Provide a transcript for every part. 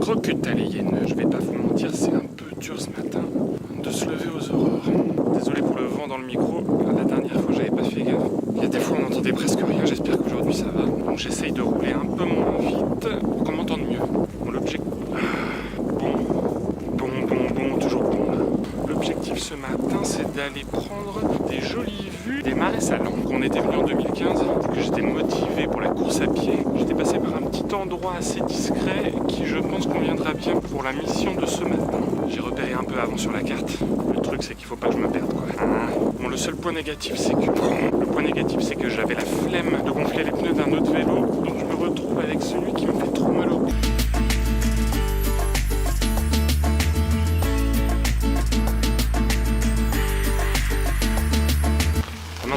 Croque-ta les hyènes, je vais pas vous mentir, c'est un peu dur ce matin de se lever aux aurores. Désolé pour le vent dans le micro, la dernière fois j'avais pas fait gaffe. Il y a des fois on n'entendait presque rien, j'espère qu'aujourd'hui ça va. Donc j'essaye de rouler un peu moins vite pour qu'on m'entende mieux. Bon, l'objectif... Bon, toujours bon là. L'objectif ce matin c'est d'aller prendre des jolies vues des Marais Salants. Quand on était venu en 2015, que j'étais motivé pour la course à pied, j'étais passé par un petit endroit assez discret qui je pense conviendra bien pour la mission de ce matin. J'ai repéré un peu avant sur la carte. Le truc c'est qu'il faut pas que je me perde quoi. Bon, le seul point négatif c'est que j'avais la flemme de gonfler les pneus d'un autre vélo, donc je me retrouve avec celui qui me fait trop mal au cou.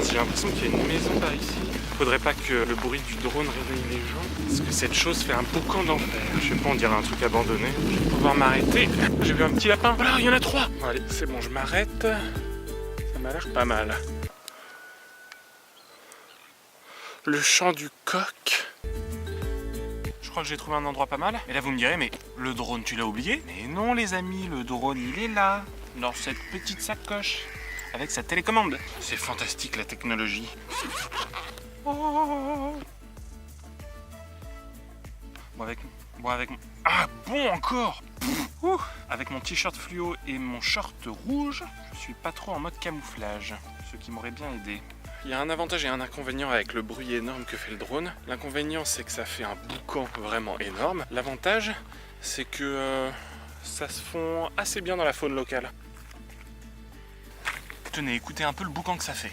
J'ai l'impression qu'il y a une maison par ici. Faudrait pas que le bruit du drone réveille les gens, parce que cette chose fait un boucan d'enfer. Je sais pas, on dirait un truc abandonné. Je vais pouvoir m'arrêter. J'ai vu un petit lapin. Voilà, il y en a 3. Bon, allez, c'est bon, je m'arrête. Ça m'a l'air pas mal. Le chant du coq. Je crois que j'ai trouvé un endroit pas mal. Et là, vous me direz, mais le drone, tu l'as oublié? Mais non, les amis, le drone, il est là, dans cette petite sacoche. Avec sa télécommande. C'est fantastique la technologie. Oh. Ah bon encore. Avec mon t-shirt fluo et mon short rouge, je suis pas trop en mode camouflage. Ce qui m'aurait bien aidé. Il y a un avantage et un inconvénient avec le bruit énorme que fait le drone. L'inconvénient c'est que ça fait un boucan vraiment énorme. L'avantage c'est que ça se fond assez bien dans la faune locale. Tenez, écoutez un peu le boucan que ça fait.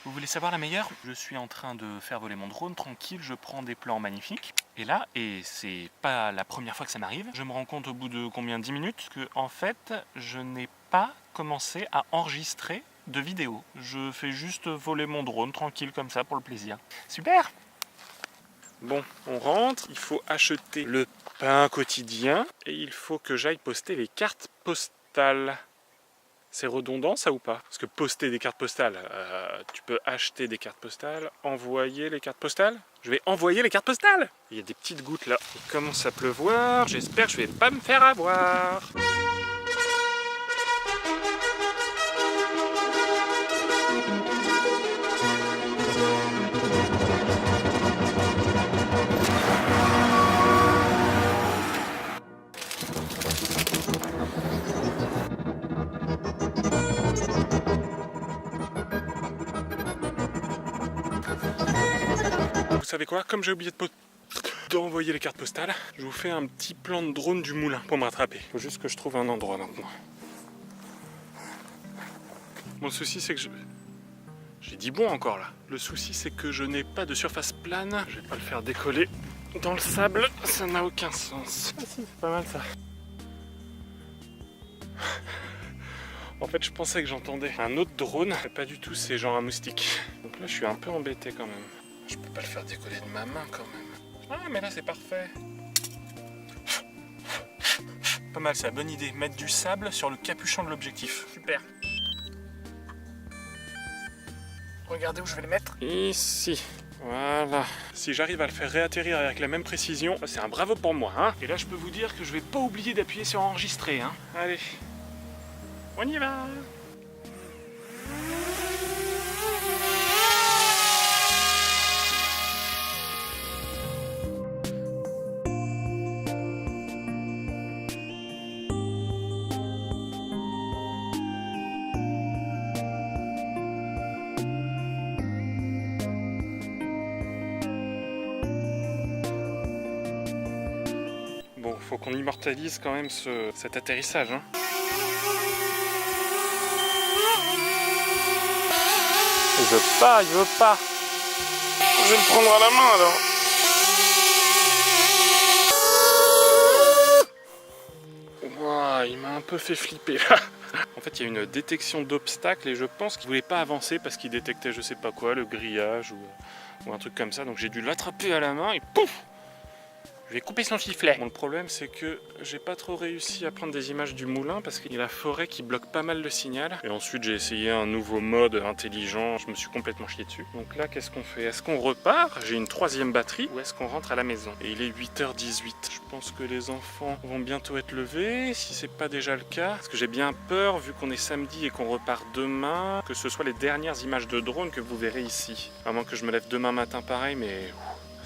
Vous voulez savoir la meilleure? Je suis en train de faire voler mon drone tranquille, je prends des plans magnifiques. Et là, et c'est pas la première fois que ça m'arrive, je me rends compte au bout de combien, 10 minutes, que en fait, je n'ai pas commencé à enregistrer de vidéo. Je fais juste voler mon drone tranquille comme ça pour le plaisir. Super! Bon, on rentre, il faut acheter le pain quotidien et il faut que j'aille poster les cartes postales. C'est redondant ça ou pas? Parce que poster des cartes postales, tu peux acheter des cartes postales, envoyer les cartes postales. Je vais envoyer les cartes postales. Il y a des petites gouttes là. Il commence à pleuvoir, j'espère que je vais pas me faire avoir. Vous savez quoi? Comme j'ai oublié d'envoyer les cartes postales, je vous fais un petit plan de drone du moulin pour me rattraper. Faut juste que je trouve un endroit maintenant. Mon souci c'est que j'ai dit bon encore là. Le souci c'est que je n'ai pas de surface plane. Je vais pas le faire décoller dans le sable, ça n'a aucun sens. Ah si, c'est pas mal ça. En fait je pensais que j'entendais un autre drone, mais pas du tout, c'est genre un moustique. Donc là je suis un peu embêté quand même. Je peux pas le faire décoller de ma main quand même. Ah mais là c'est parfait. Pas mal ça, bonne idée. Mettre du sable sur le capuchon de l'objectif. Super. Regardez où je vais le mettre. Ici. Voilà. Si j'arrive à le faire réatterrir avec la même précision, c'est un bravo pour moi. Hein. Et là, je peux vous dire que je vais pas oublier d'appuyer sur enregistrer. Hein. Allez, on y va. Bon, faut qu'on immortalise quand même cet atterrissage. Hein. Il veut pas, il veut pas. Je vais le prendre à la main alors. Ouah, il m'a un peu fait flipper là. En fait, il y a une détection d'obstacles et je pense qu'il voulait pas avancer parce qu'il détectait je sais pas quoi, le grillage ou un truc comme ça. Donc j'ai dû l'attraper à la main et pouf! Je vais couper son sifflet. Bon, le problème c'est que j'ai pas trop réussi à prendre des images du moulin parce qu'il y a la forêt qui bloque pas mal le signal. Et ensuite j'ai essayé un nouveau mode intelligent, je me suis complètement chié dessus. Donc là qu'est-ce qu'on fait? Est-ce qu'on repart? J'ai une 3e batterie ou est-ce qu'on rentre à la maison? Et il est 8h18. Je pense que les enfants vont bientôt être levés, si c'est pas déjà le cas. Parce que j'ai bien peur, vu qu'on est samedi et qu'on repart demain, que ce soit les dernières images de drone que vous verrez ici. À moins que je me lève demain matin pareil, mais...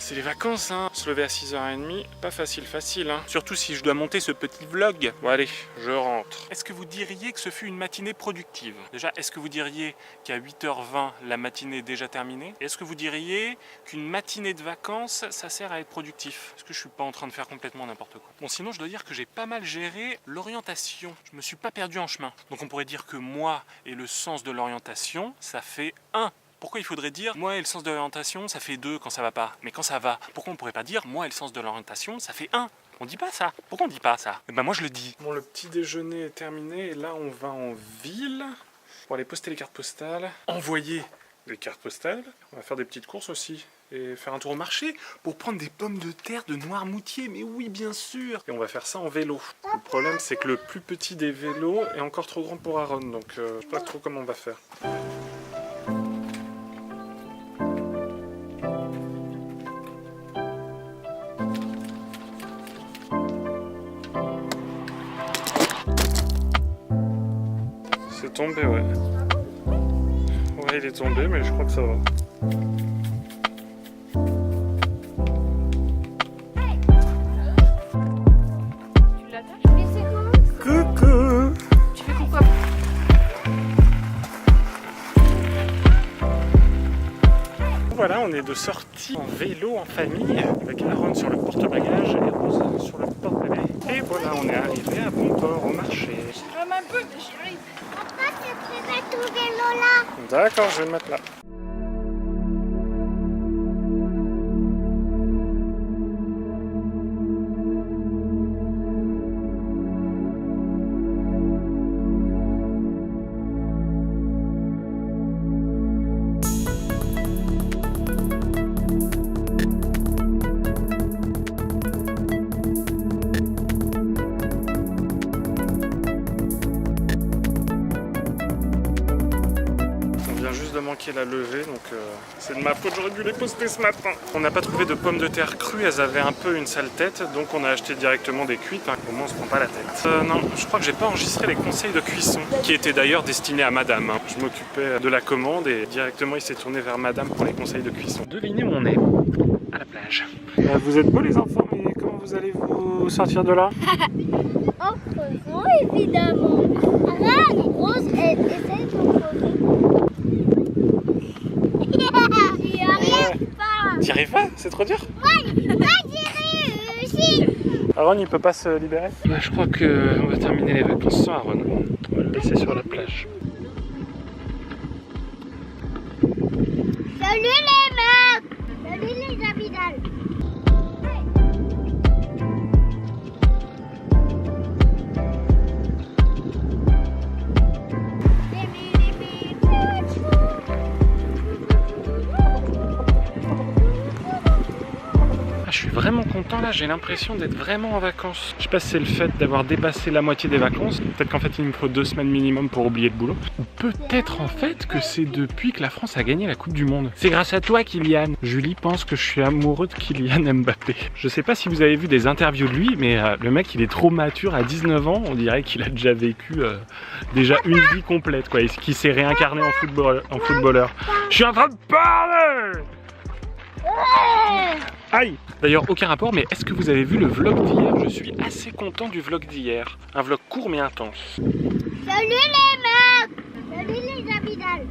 C'est les vacances, hein. Se lever à 6h30, pas facile, hein. Surtout si je dois monter ce petit vlog. Bon allez, je rentre. Est-ce que vous diriez que ce fut une matinée productive? Déjà, est-ce que vous diriez qu'à 8h20, la matinée est déjà terminée? Est-ce que vous diriez qu'une matinée de vacances, ça sert à être productif? Est-ce que je suis pas en train de faire complètement n'importe quoi? Bon, sinon, je dois dire que j'ai pas mal géré l'orientation. Je me suis pas perdu en chemin. Donc on pourrait dire que moi et le sens de l'orientation, ça fait 1. Pourquoi il faudrait dire moi et le sens de l'orientation ça fait 2 quand ça va pas? Mais quand ça va, pourquoi on pourrait pas dire moi et le sens de l'orientation ça fait 1? On dit pas ça. Pourquoi on dit pas ça? Eh ben moi je le dis. Bon, le petit déjeuner est terminé et là on va en ville pour aller poster les cartes postales, envoyer les cartes postales. On va faire des petites courses aussi et faire un tour au marché pour prendre des pommes de terre de Noirmoutier. Mais oui, bien sûr. Et on va faire ça en vélo. Le problème c'est que le plus petit des vélos est encore trop grand pour Aaron, donc je sais pas trop comment on va faire. C'est tombé, ouais. Ouais, il est tombé, mais je crois que ça va. Tu l'attaches? Mais c'est quoi? Coucou! Tu fais pourquoi? Voilà, on est de sortie en vélo en famille, avec Aaron sur le porte-bagages et Rose sur le porte-bébé. Et voilà, on est arrivé à bon port au marché. Je rame un peu, mais j'y arrive. Papa, tu peux mettre ton vélo là. D'accord, je vais le mettre là. Manquer la levée, donc c'est de ma faute, j'aurais dû les poster ce matin. On n'a pas trouvé de pommes de terre crues, elles avaient un peu une sale tête, donc on a acheté directement des cuites, hein. Au moins on se prend pas la tête. Non, je crois que j'ai pas enregistré les conseils de cuisson, qui étaient d'ailleurs destinés à madame, hein. Je m'occupais de la commande et directement il s'est tourné vers madame pour les conseils de cuisson. Devinez où on est, à la plage. Vous êtes beaux les enfants, mais comment vous allez vous sortir de là? En creusant, évidemment. Regarde, Rose, elle essaie de creuser. J'y arrive pas. T'y arrives pas? C'est trop dur? Ouais, j'y réussis. Aaron il peut pas se libérer? Je crois qu'on va terminer les vacances sans Aaron. On va le laisser sur la plage. Salut les mecs. Salut les abidals. je suis vraiment content là, j'ai l'impression d'être vraiment en vacances. Je sais pas si c'est le fait d'avoir dépassé la moitié des vacances, peut-être qu'en fait il me faut 2 semaines minimum pour oublier le boulot. Ou peut-être en fait que c'est depuis que la France a gagné la Coupe du Monde. C'est grâce à toi Kylian. Julie pense que je suis amoureux de Kylian Mbappé. Je sais pas si vous avez vu des interviews de lui, mais le mec il est trop mature à 19 ans, on dirait qu'il a déjà vécu déjà une vie complète quoi, et qu'il s'est réincarné en footballeur. Je suis en train de parler. Aïe! D'ailleurs, aucun rapport, mais est-ce que vous avez vu le vlog d'hier? Je suis assez content du vlog d'hier. Un vlog court mais intense. Salut les mecs! Salut les Abidal!